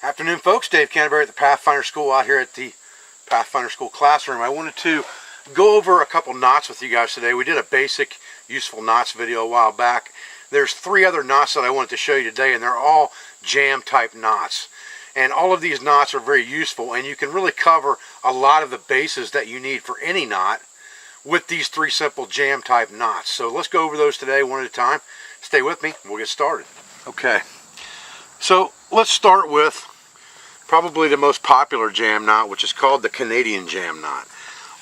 Afternoon, folks. Dave Canterbury at the Pathfinder School out here at the Pathfinder School classroom. I wanted to go over a couple knots with you guys today. We did a basic useful knots video a while back. There's 3 other knots that I wanted to show you today, and they're all jam type knots. And all of these knots are very useful, and you can really cover a lot of the bases that you need for any knot with these 3 simple jam type knots. So let's go over those today one at a time. Stay with me and we'll get started. Okay, so let's start with probably the most popular jam knot, which is called the Canadian jam knot.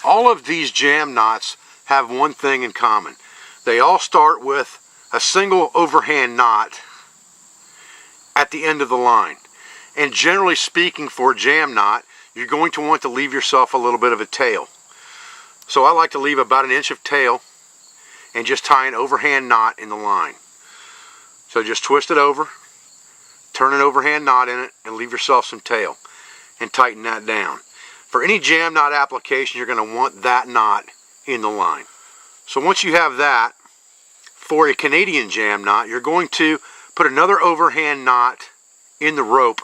All of these jam knots have one thing in common. They all start with a single overhand knot at the end of the line. And generally speaking, for a jam knot, you're going to want to leave yourself a little bit of a tail. So I like to leave about 1 inch of tail and just tie an overhand knot in the line. So just twist it over, turn an overhand knot in it, and leave yourself some tail and tighten that down. For any jam knot application, you're going to want that knot in the line. So once you have that, for a Canadian jam knot, you're going to put another overhand knot in the rope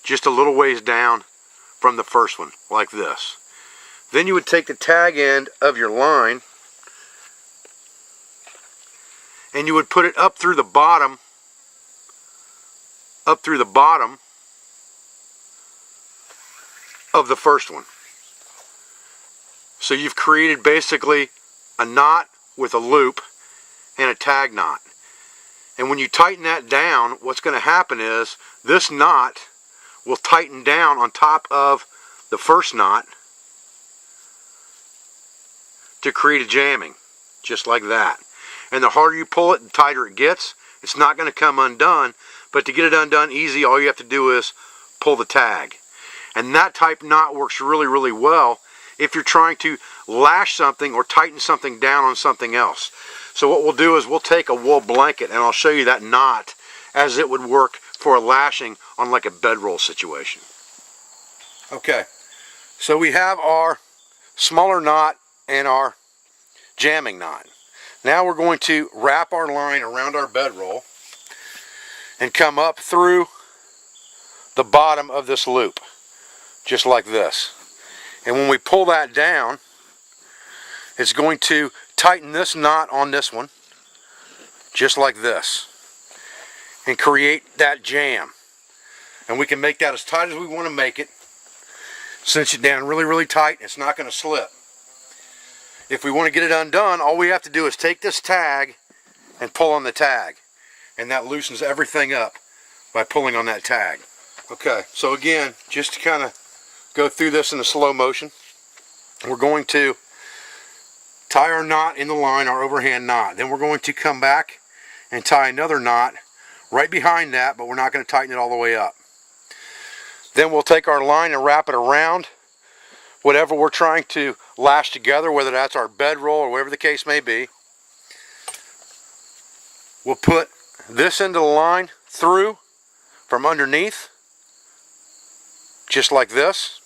just a little ways down from the first one, like this. Then you would take the tag end of your line and you would put it up through the bottom of the first one. So you've created basically a knot with a loop and a tag knot. And when you tighten that down, what's going to happen is this knot will tighten down on top of the first knot to create a jamming, just like that. And the harder you pull it, the tighter it gets. It's not going to come undone, but to get it undone easy, all you have to do is pull the tag. And that type knot works really, really well if you're trying to lash something or tighten something down on something else. So what we'll do is we'll take a wool blanket and I'll show you that knot as it would work for a lashing on like a bedroll situation. Okay, so we have our smaller knot and our jamming knot. Now we're going to wrap our line around our bedroll and come up through the bottom of this loop, just like this. And when we pull that down, it's going to tighten this knot on this one, just like this, and create that jam. And we can make that as tight as we want to make it. Cinch it down really, really tight. It's not going to slip. If we want to get it undone, all we have to do is take this tag and pull on the tag. And that loosens everything up by pulling on that tag. Okay, so again, just to kind of go through this in a slow motion, we're going to tie our knot in the line, our overhand knot. Then we're going to come back and tie another knot right behind that, but we're not going to tighten it all the way up. Then we'll take our line and wrap it around whatever we're trying to lash together, whether that's our bedroll or whatever the case may be. We'll put this into the line through from underneath, just like this.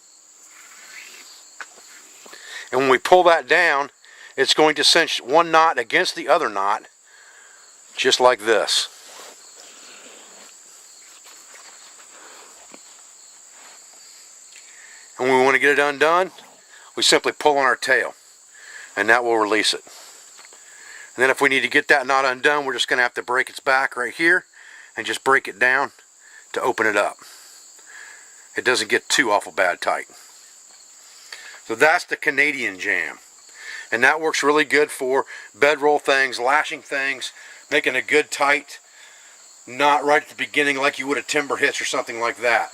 And when we pull that down, it's going to cinch one knot against the other knot, just like this. And when we want to get it undone, we simply pull on our tail, and that will release it. And then if we need to get that knot undone, we're just going to have to break its back right here and just break it down to open it up. It doesn't get too awful bad tight. So that's the Canadian jam. And that works really good for bedroll things, lashing things, making a good tight knot right at the beginning like you would a timber hitch or something like that.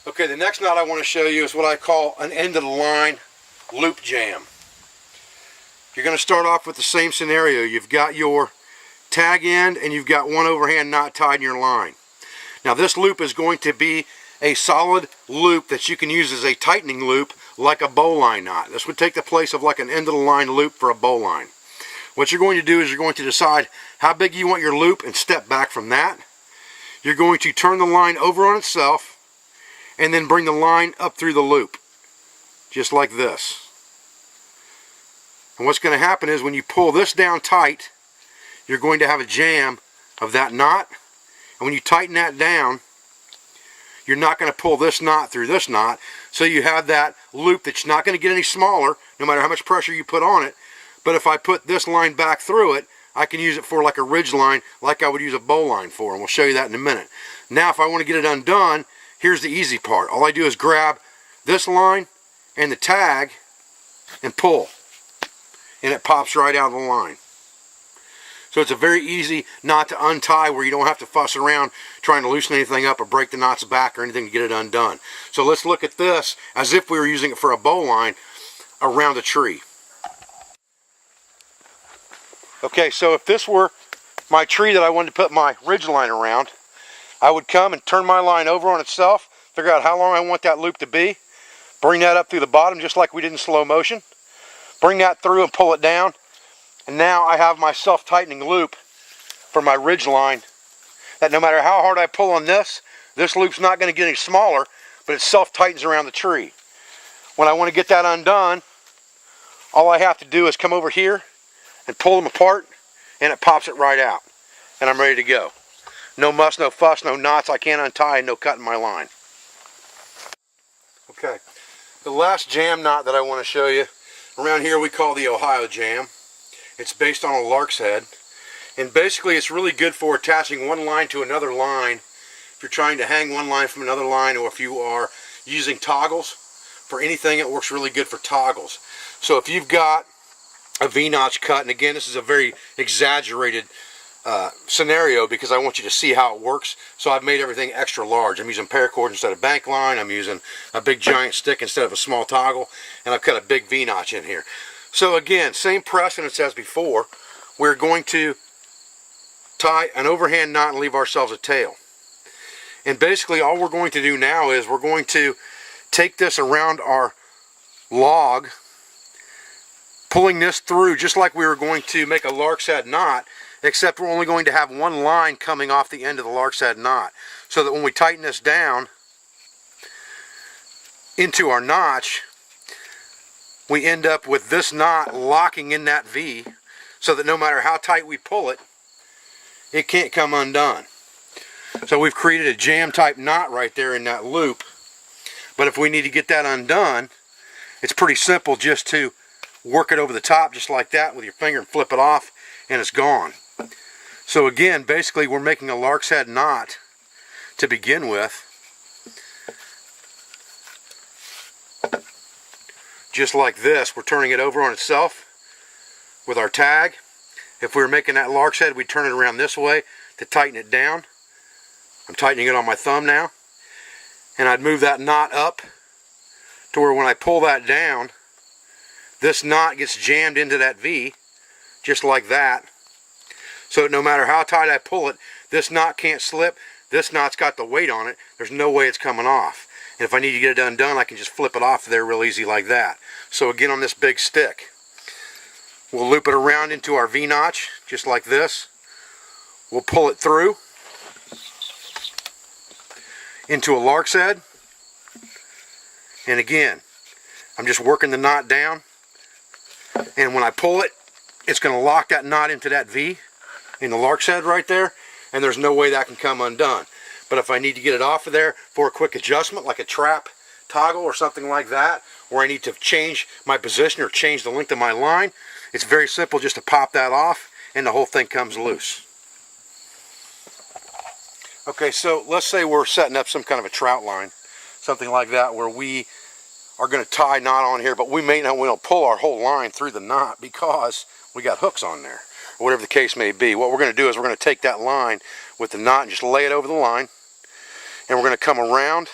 Okay, the next knot I want to show you is what I call an end of the line loop jam. You're going to start off with the same scenario. You've got your tag end and you've got one overhand knot tied in your line. Now this loop is going to be a solid loop that you can use as a tightening loop like a bowline knot. This would take the place of like an end of the line loop for a bowline. What you're going to do is you're going to decide how big you want your loop and step back from that. You're going to turn the line over on itself and then bring the line up through the loop, just like this. And what's going to happen is when you pull this down tight, you're going to have a jam of that knot And when you tighten that down, you're not going to pull this knot through this knot, so you have that loop that's not going to get any smaller no matter how much pressure you put on it. But if I put this line back through it, I can use it for like a ridge line, like I would use a bow line for, and we'll show you that in a minute. Now if I want to get it undone, here's the easy part. All I do is grab this line and the tag and pull, and it pops right out of the line. So it's a very easy knot to untie, where you don't have to fuss around trying to loosen anything up or break the knots back or anything to get it undone. So let's look at this as if we were using it for a bow line around a tree. Okay, so if this were my tree that I wanted to put my ridge line around, I would come and turn my line over on itself, figure out how long I want that loop to be, bring that up through the bottom just like we did in slow motion, bring that through and pull it down. And now I have my self-tightening loop for my ridge line that no matter how hard I pull on this loop's not going to get any smaller, but it self-tightens around the tree. When I want to get that undone, all I have to do is come over here and pull them apart, and it pops it right out. And I'm ready to go. No muss, no fuss, no knots I can't untie, and no cutting my line. Okay, the last jam knot that I want to show you, around here we call the Ohio jam. It's based on a lark's head, and basically it's really good for attaching one line to another line. If you're trying to hang one line from another line, or if you are using toggles for anything, it works really good for toggles. So if you've got a V-notch cut, and again this is a very exaggerated scenario because I want you to see how it works, so I've made everything extra large. I'm using paracord instead of bank line, I'm using a big giant stick instead of a small toggle, and I've cut a big V-notch in here. So again, same precedence as before, we're going to tie an overhand knot and leave ourselves a tail. And basically all we're going to do now is we're going to take this around our log, pulling this through just like we were going to make a lark's head knot, except we're only going to have one line coming off the end of the lark's head knot, so that when we tighten this down into our notch, we end up with this knot locking in that V, so that no matter how tight we pull it, it can't come undone. So we've created a jam type knot right there in that loop. But if we need to get that undone, it's pretty simple just to work it over the top just like that with your finger and flip it off, and it's gone. So again, basically we're making a lark's head knot to begin with, just like this. We're turning it over on itself with our tag. If we were making that lark's head, we'd turn it around this way to tighten it down. I'm tightening it on my thumb now, and I'd move that knot up to where when I pull that down, this knot gets jammed into that V just like that, so no matter how tight I pull it, this knot can't slip. This knot's got the weight on it. There's no way it's coming off. And if I need to get it undone, I can just flip it off there real easy like that. So again, on this big stick, we'll loop it around into our V-notch just like this. We'll pull it through into a lark's head, and again I'm just working the knot down, and when I pull it, it's going to lock that knot into that V in the lark's head right there, and there's no way that can come undone. But if I need to get it off of there for a quick adjustment, like a trap toggle or something like that, or I need to change my position or change the length of my line, it's very simple just to pop that off and the whole thing comes loose. Okay, so let's say we're setting up some kind of a trout line, something like that, where we are going to tie knot on here, but we don't pull our whole line through the knot because we got hooks on there, or whatever the case may be. What we're going to do is we're going to take that line with the knot and just lay it over the line, and we're going to come around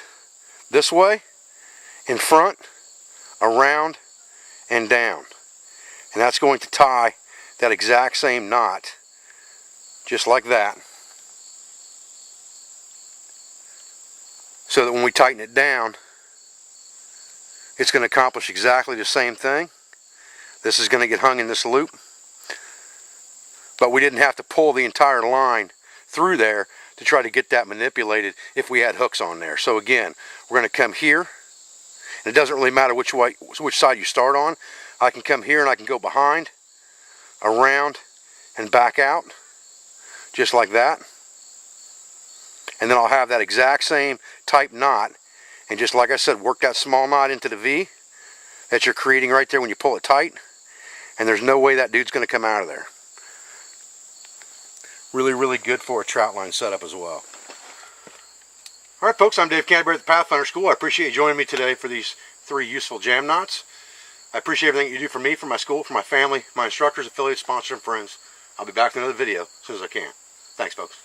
this way, in front, around, and down. And that's going to tie that exact same knot, just like that, so that when we tighten it down, it's going to accomplish exactly the same thing. This is going to get hung in this loop, but we didn't have to pull the entire line through there to try to get that manipulated if we had hooks on there. So again, we're going to come here, and it doesn't really matter which side you start on. I can come here and I can go behind, around, and back out, just like that. and then I'll have that exact same type knot, and just like I said, work that small knot into the V that you're creating right there when you pull it tight, and there's no way that dude's going to come out of there. Really, really good for a trout line setup as well. Alright folks, I'm Dave Canterbury at the Pathfinder School. I appreciate you joining me today for these 3 useful jam knots. I appreciate everything you do for me, for my school, for my family, my instructors, affiliates, sponsors, and friends. I'll be back with another video as soon as I can. Thanks folks.